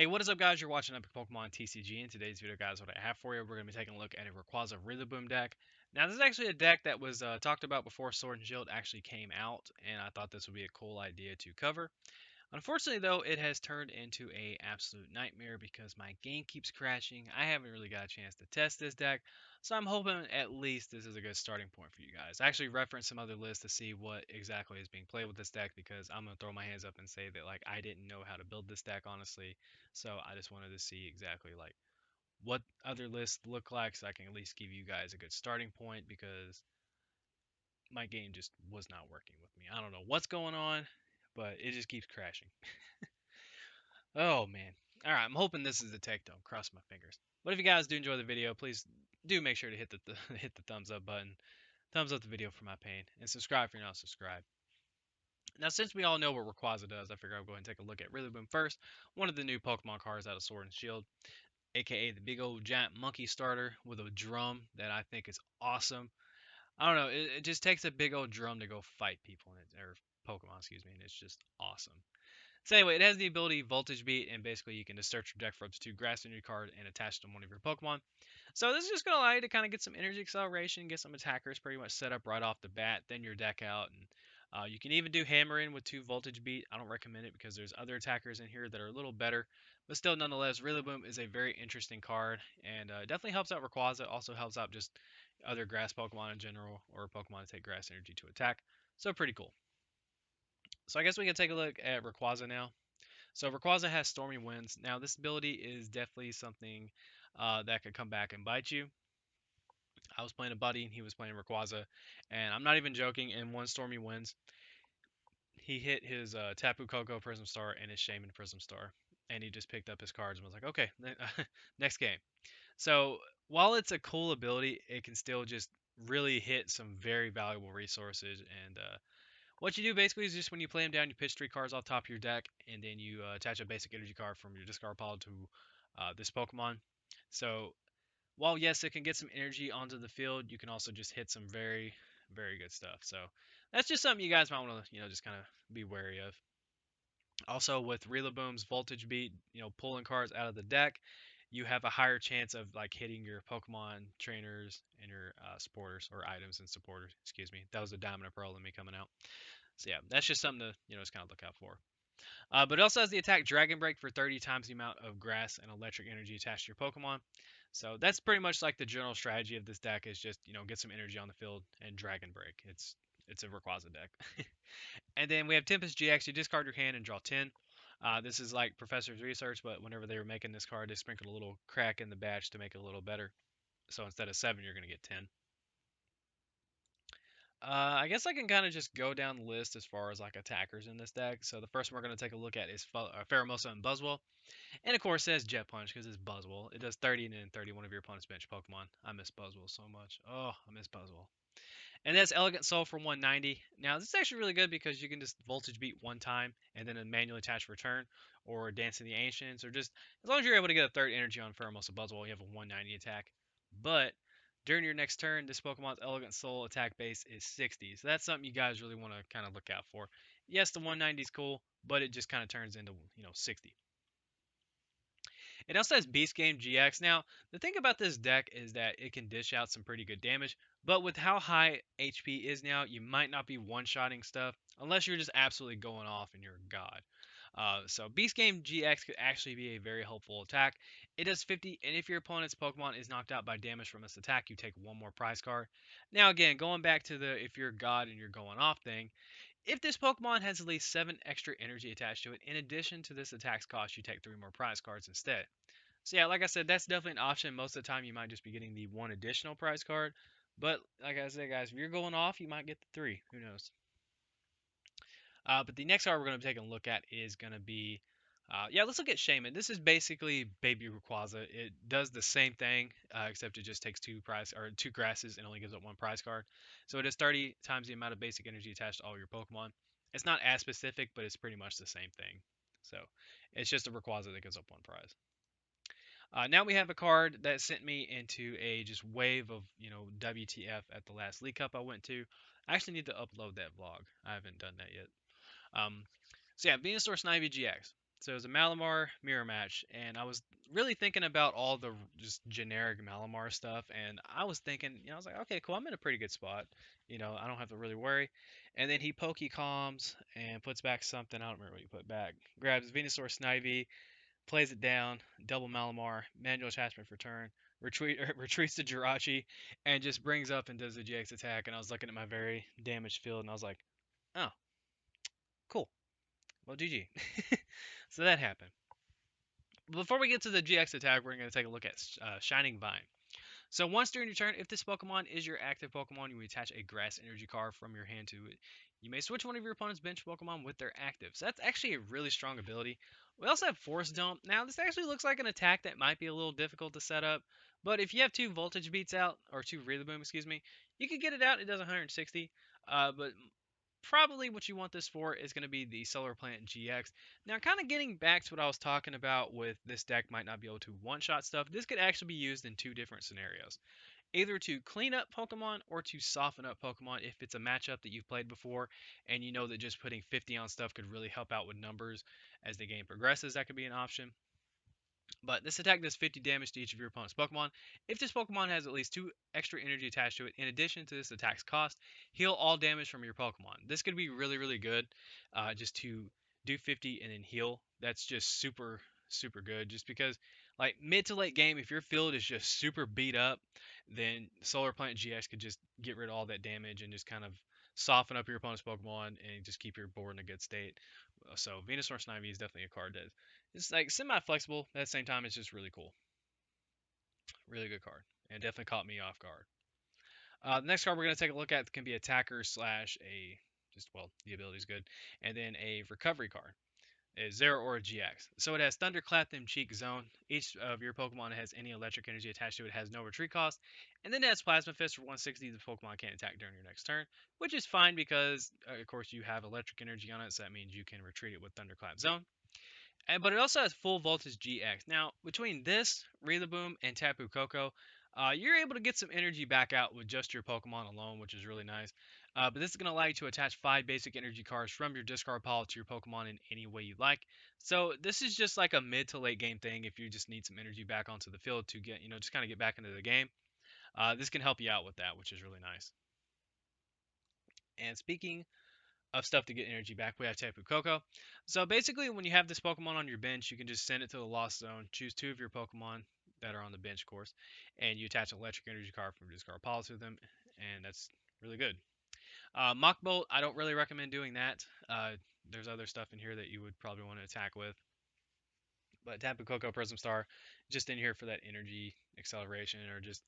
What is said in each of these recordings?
What is up, guys? You're watching Epic Pokemon TCG. In today's video, guys, what I have for you, we're going to be taking a look at a Rayquaza Rillaboom deck. Now, this is actually a deck that was talked about before Sword and Shield actually came out, and I thought this would be a cool idea to cover. Unfortunately, though, it has turned into a absolute nightmare because my game keeps crashing. I haven't really got a chance to test this deck, so I'm hoping at least this is a good starting point for you guys. I actually referenced some other lists to see what exactly is being played with this deck because I'm gonna throw my hands up and say that like I didn't know how to build this deck honestly. So I just wanted to see exactly like what other lists look like so I can at least give you guys a good starting point because my game just was not working with me. I don't know what's going on, but it just keeps crashing. Oh man. All right, I'm hoping this is the tech though. Cross my fingers. But if you guys do enjoy the video, please do make sure to hit the hit the thumbs up button. Thumbs up the video for my pain, and subscribe if you're not subscribed. Now, since we all know what Rayquaza does, I figure I'll go ahead and take a look at Rillaboom first. One of the new Pokemon cards out of Sword and Shield, aka the big old giant monkey starter with a drum that I think is awesome. I don't know, it just takes a big old drum to go fight people in it, or Pokemon, excuse me, and it's just awesome. So anyway, it has the ability Voltage Beat, and basically you can just search your deck for up to 2 grass in your card and attach them to one of your Pokemon. So this is just going to allow you to kind of get some energy acceleration, get some attackers pretty much set up right off the bat, then your deck out. And you can even do Hammer In with 2 Voltage Beat. I don't recommend it because there's other attackers in here that are a little better. But still, nonetheless, Rillaboom is a very interesting card, and definitely helps out Rayquaza. Also helps out just other grass Pokemon in general, or Pokemon to take grass energy to attack. So pretty cool. So I guess we can take a look at Rayquaza now. So Rayquaza has Stormy Winds. Now this ability is definitely something that could come back and bite you. I was playing a buddy and he was playing Rayquaza, and I'm not even joking. In one Stormy Winds, he hit his Tapu Koko Prism Star and his Shaymin Prism Star, and he just picked up his cards and was like, okay, next game. So while it's a cool ability, it can still just really hit some very valuable resources. And what you do basically is just when you play them down, you pitch 3 cards off top of your deck, and then you attach a basic energy card from your discard pile to this Pokemon. So while yes, it can get some energy onto the field, you can also just hit some very, very good stuff. So that's just something you guys might want to, just kind of be wary of. Also, with Rillaboom's Voltage Beat, pulling cards out of the deck, you have a higher chance of like hitting your Pokemon trainers and your supporters or items and supporters. Excuse me, that was a Diamond and Pearl in me coming out. So yeah, that's just something to just kind of look out for. But it also has the attack Dragon Break for 30 times the amount of grass and electric energy attached to your Pokemon. So that's pretty much like the general strategy of this deck is just get some energy on the field and Dragon Break. It's a Rayquaza deck. And then we have Tempest GX. You discard your hand and draw 10. This is like Professor's Research, but whenever they were making this card, they sprinkled a little crack in the batch to make it a little better. So instead of 7, you're going to get 10. I guess I can kind of just go down the list as far as like attackers in this deck. So the first one we're going to take a look at is Pheromosa and Buzzwole. And of course, it says Jet Punch because it's Buzzwole. It does 30 and then 30 one of your opponent's bench Pokemon. I miss Buzzwole so much. Oh, I miss Buzzwole. And that's Elegant Soul for 190. Now, this is actually really good because you can just Voltage Beat one time and then manually attach return, or Dance in the Ancients, or just as long as you're able to get a third energy on Pheromosa Buzzwole, you have a 190 attack. But during your next turn, this Pokemon's Elegant Soul attack base is 60. So that's something you guys really want to kind of look out for. Yes, the 190 is cool, but it just kind of turns into 60. It also has Beast Game GX. Now, the thing about this deck is that it can dish out some pretty good damage, but with how high HP is now, you might not be one-shotting stuff unless you're just absolutely going off and you're a god. So Beast Game GX could actually be a very helpful attack. It does 50, and if your opponent's Pokemon is knocked out by damage from this attack, you take one more prize card. Now again, going back to the if you're a god and you're going off thing, if this Pokemon has at least 7 extra energy attached to it, in addition to this attack's cost, you take 3 more prize cards instead. So yeah, like I said, that's definitely an option. Most of the time, you might just be getting the one additional prize card. But like I said, guys, if you're going off, you might get the 3. Who knows? But the next card we're going to be taking a look at is going to be, let's look at Shaymin. This is basically Baby Rayquaza. It does the same thing, except it just takes 2 grasses and only gives up 1 prize card. So it is 30 times the amount of basic energy attached to all your Pokemon. It's not as specific, but it's pretty much the same thing. So it's just a Rayquaza that gives up 1 prize. Now we have a card that sent me into a just wave of WTF at the last League Cup I went to. I actually need to upload that vlog. I haven't done that yet. Um, so yeah, Venusaur Snivy GX. So it was a Malamar mirror match, and I was really thinking about all the just generic Malamar stuff, and I was thinking, I was like, okay, cool, I'm in a pretty good spot. I don't have to really worry. And then he Poke Calms and puts back something. I don't remember what he put back. Grabs Venusaur Snivy, plays it down, double Malamar, manual attachment for turn, retreats to Jirachi, and just brings up and does the GX attack. And I was looking at my very damaged field, and I was like, oh, cool. Well, GG. So that happened. Before we get to the GX attack, we're going to take a look at Shining Vine. So once during your turn, if this Pokemon is your active Pokemon, you attach a Grass Energy card from your hand to it. You may switch one of your opponent's bench Pokemon with their active. So that's actually a really strong ability. We also have Force Dump. Now this actually looks like an attack that might be a little difficult to set up, but if you have two Voltage Beats out, or two Rillaboom, excuse me, you can get it out. It does 160. But probably what you want this for is going to be the Solar Plant GX. Now, kind of getting back to what I was talking about with this deck might not be able to one-shot stuff, this could actually be used in two different scenarios. Either to clean up Pokemon or to soften up Pokemon if it's a matchup that you've played before and you know that just putting 50 on stuff could really help out with numbers as the game progresses. That could be an option. But this attack does 50 damage to each of your opponent's Pokemon. If this Pokemon has at least 2 extra energy attached to it, in addition to this attack's cost, heal all damage from your Pokemon. This could be really, really good just to do 50 and then heal. That's just super, super good. Just because, like, mid to late game, if your field is just super beat up, then Solar Plant GX could just get rid of all that damage and just kind of soften up your opponent's Pokemon and just keep your board in a good state. So Venusaur Snivy is definitely a card that it's like semi-flexible. At the same time, it's just really cool. Really good card, and definitely caught me off guard. The next card we're going to take a look at can be attacker slash a just well the ability is good, and then a recovery card is Zero or a GX. So it has Thunderclap them Cheek Zone. Each of your Pokemon that has any electric energy attached to it has no retreat cost, and then it has Plasma Fist for 160. The Pokemon can't attack during your next turn, which is fine because of course you have electric energy on it, so that means you can retreat it with Thunderclap Zone. But it also has full voltage GX. Now, between this, Rillaboom, and Tapu Koko, you're able to get some energy back out with just your Pokemon alone, which is really nice. But this is going to allow you to attach 5 basic energy cards from your discard pile to your Pokemon in any way you like. So this is just like a mid to late game thing if you just need some energy back onto the field to get, just kind of get back into the game. This can help you out with that, which is really nice. And speaking of stuff to get energy back, we have Tapu Koko. So basically, when you have this Pokemon on your bench, you can just send it to the Lost Zone, choose 2 of your Pokemon that are on the bench, of course, and you attach an electric energy card from your discard pile to them, and that's really good. Mach Bolt, I don't really recommend doing that. There's other stuff in here that you would probably want to attack with. But Tapu Koko Prism Star, just in here for that energy acceleration or just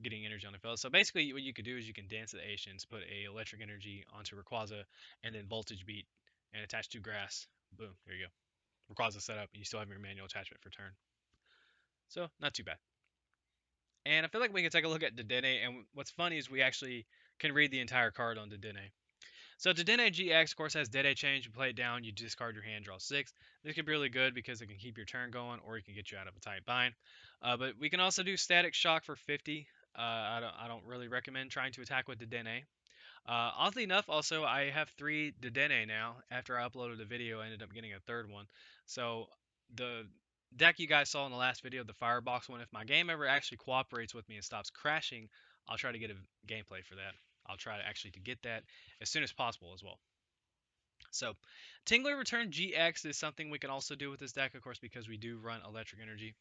getting energy on the field. So basically, what you could do is you can dance the Asians, put a electric energy onto Rayquaza, and then voltage beat and attach 2 grass. Boom, there you go. Rayquaza set up, and you still have your manual attachment for turn. So not too bad. And I feel like we can take a look at Dedenne, and what's funny is we actually can read the entire card on Dedenne. So Dedenne GX, of course, has Dede Change. You play it down, you discard your hand, draw 6. This could be really good because it can keep your turn going, or it can get you out of a tight bind. But we can also do Static Shock for 50. I don't really recommend trying to attack with Dedenne. Oddly enough, also, I have 3 Dedenne now. After I uploaded the video, I ended up getting a third one. So the deck you guys saw in the last video, the Firebox one, if my game ever actually cooperates with me and stops crashing, I'll try to get a gameplay for that. I'll try to actually to get that as soon as possible as well. So, Tingler Return GX is something we can also do with this deck, of course, because we do run Electric Energy.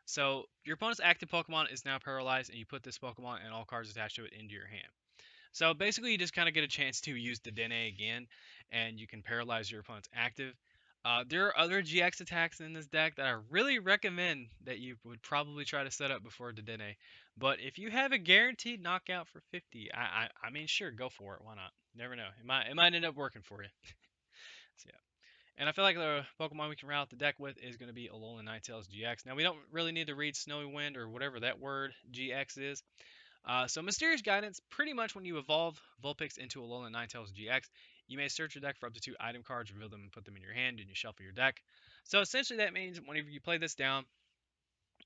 So, your opponent's active Pokemon is now paralyzed, and you put this Pokemon and all cards attached to it into your hand. So, basically, you just kind of get a chance to use the Dedenne again, and you can paralyze your opponent's active. There are other GX attacks in this deck that I really recommend that you would probably try to set up before Dedenne. But if you have a guaranteed knockout for 50, I mean, sure, go for it. Why not? You never know. It might end up working for you. So, yeah. And I feel like the Pokemon we can route the deck with is going to be Alolan Ninetales GX. Now, we don't really need to read Snowy Wind or whatever that word GX is. So Mysterious Guidance, pretty much when you evolve Vulpix into Alolan Ninetales GX, you may search your deck for up to 2 item cards, reveal them, and put them in your hand, and you shuffle your deck. So essentially that means whenever you play this down,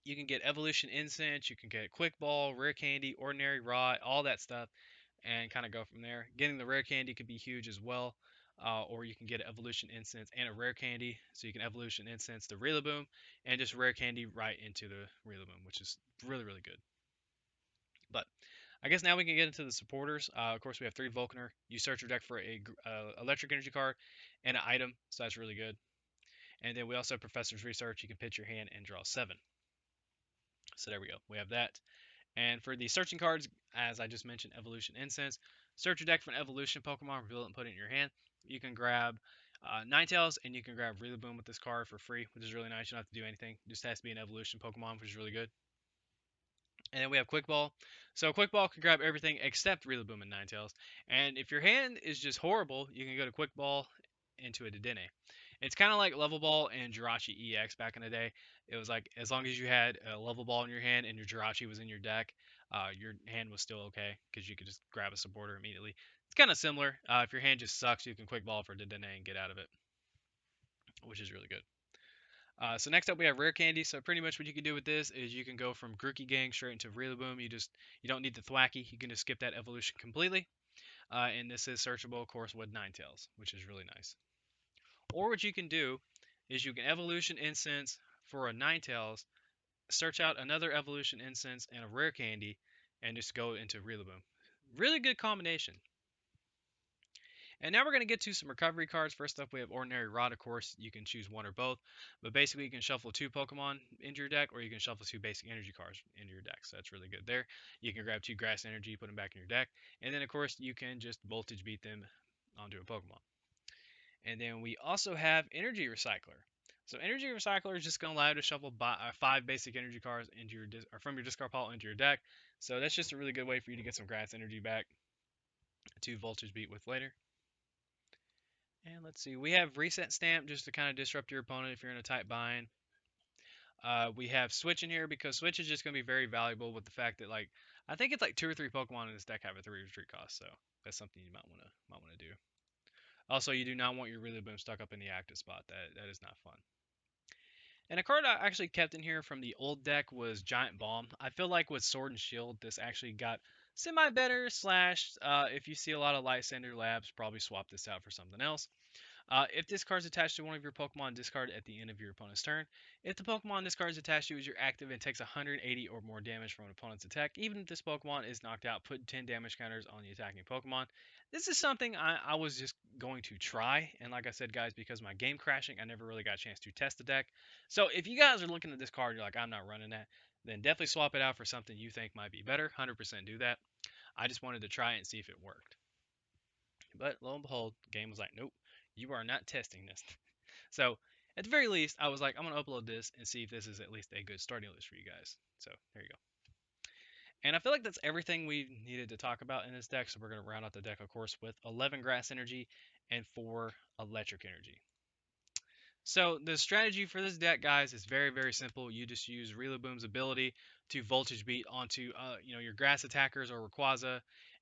you can get Evolution Incense, you can get Quick Ball, Rare Candy, Ordinary Raw, all that stuff, and kind of go from there. Getting the Rare Candy could be huge as well. or you can get an evolution instance and a rare candy. So you can evolution instance the Rillaboom and just rare candy right into the Rillaboom, which is really, really good. But I guess now we can get into the supporters. Of course, we have 3 Vulcaner. You search your deck for a electric energy card and an item, so that's really good. And then we also have Professor's Research. You can pitch your hand and draw 7. So there we go. We have that. And for the searching cards, as I just mentioned, Evolution Incense. Search your deck for an Evolution Pokemon, reveal it, and put it in your hand. You can grab Ninetales, and you can grab Rillaboom with this card for free, which is really nice. You don't have to do anything. It just has to be an Evolution Pokemon, which is really good. And then we have Quick Ball. So Quick Ball can grab everything except Rillaboom and Ninetales. And if your hand is just horrible, you can go to Quick Ball into a Dedenne. It's kind of like Level Ball and Jirachi EX back in the day. It was like as long as you had a Level Ball in your hand and your Jirachi was in your deck, your hand was still okay because you could just grab a supporter immediately. It's kind of similar. If your hand just sucks, you can Quick Ball for Dedenne and get out of it, which is really good. So next up we have Rare Candy. So pretty much what you can do with this is you can go from Grookey Gang straight into Rillaboom. You don't need the Thwacky. You can just skip that evolution completely. And this is searchable, of course, with Ninetales, which is really nice. Or what you can do is you can evolution instance for a Ninetales, search out another evolution instance and a Rare Candy, and just go into Rillaboom. Really good combination. And now we're going to get to some recovery cards. First up, we have Ordinary Rod. Of course, you can choose one or both. But basically, you can shuffle 2 Pokemon into your deck, or you can shuffle 2 basic energy cards into your deck. So that's really good there. You can grab 2 Grass Energy, put them back in your deck. And then, of course, you can just Voltage Beat them onto a Pokemon. And then we also have Energy Recycler. So Energy Recycler is just going to allow you to shuffle 5 basic energy cards into your or from your discard pile into your deck. So that's just a really good way for you to get some Grass Energy back to Voltage Beat with later. And let's see, we have Reset Stamp just to kind of disrupt your opponent if you're in a tight bind. We have Switch in here because Switch is just going to be very valuable with the fact that I think it's like 2 or 3 Pokemon in this deck have a 3 retreat cost, so that's something you might want to do. Also, you do not want your Rillaboom stuck up in the active spot. That is not fun. And a card I actually kept in here from the old deck was Giant Bomb. I feel like with Sword and Shield, this actually got semi better. Slash, if you see a lot of Lysander Labs, probably swap this out for something else. If this card is attached to one of your Pokemon, discard at the end of your opponent's turn. If the Pokemon this card is attached to is your active and takes 180 or more damage from an opponent's attack, even if this Pokemon is knocked out, put 10 damage counters on the attacking Pokemon. This is something I was just going to try, and like I said, guys, because my game crashing, I never really got a chance to test the deck. So if you guys are looking at this card, you're like, I'm not running that, then definitely swap it out for something you think might be better. 100% do that. I just wanted to try it and see if it worked. But lo and behold, the game was like, nope, you are not testing this. So at the very least, I was like, I'm going to upload this and see if this is at least a good starting list for you guys. So there you go. And I feel like that's everything we needed to talk about in this deck. So we're going to round out the deck, of course, with 11 Grass Energy and 4 Electric Energy. So the strategy for this deck, guys, is very, very simple. You just use Rillaboom's ability to Voltage Beat onto, your Grass attackers or Rayquaza,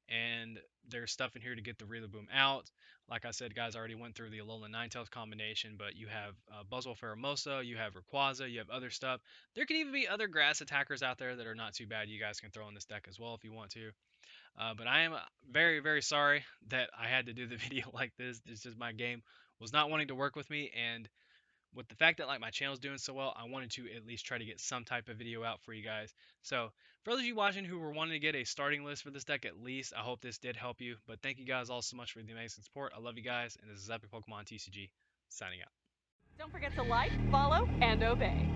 and there's stuff in here to get the Rillaboom out. Like I said, guys, I already went through the Alolan Ninetales combination, but you have Buzzwole Pheromosa, you have Rayquaza, you have other stuff. There could even be other Grass attackers out there that are not too bad. You guys can throw in this deck as well if you want to. But I am very, very sorry that I had to do the video like this. It's just my game was not wanting to work with me, and with the fact that my channel's doing so well, I wanted to at least try to get some type of video out for you guys. So for those of you watching who were wanting to get a starting list for this deck at least, I hope this did help you. But thank you guys all so much for the amazing support. I love you guys, and this is Epic Pokemon TCG signing out. Don't forget to like, follow, and obey.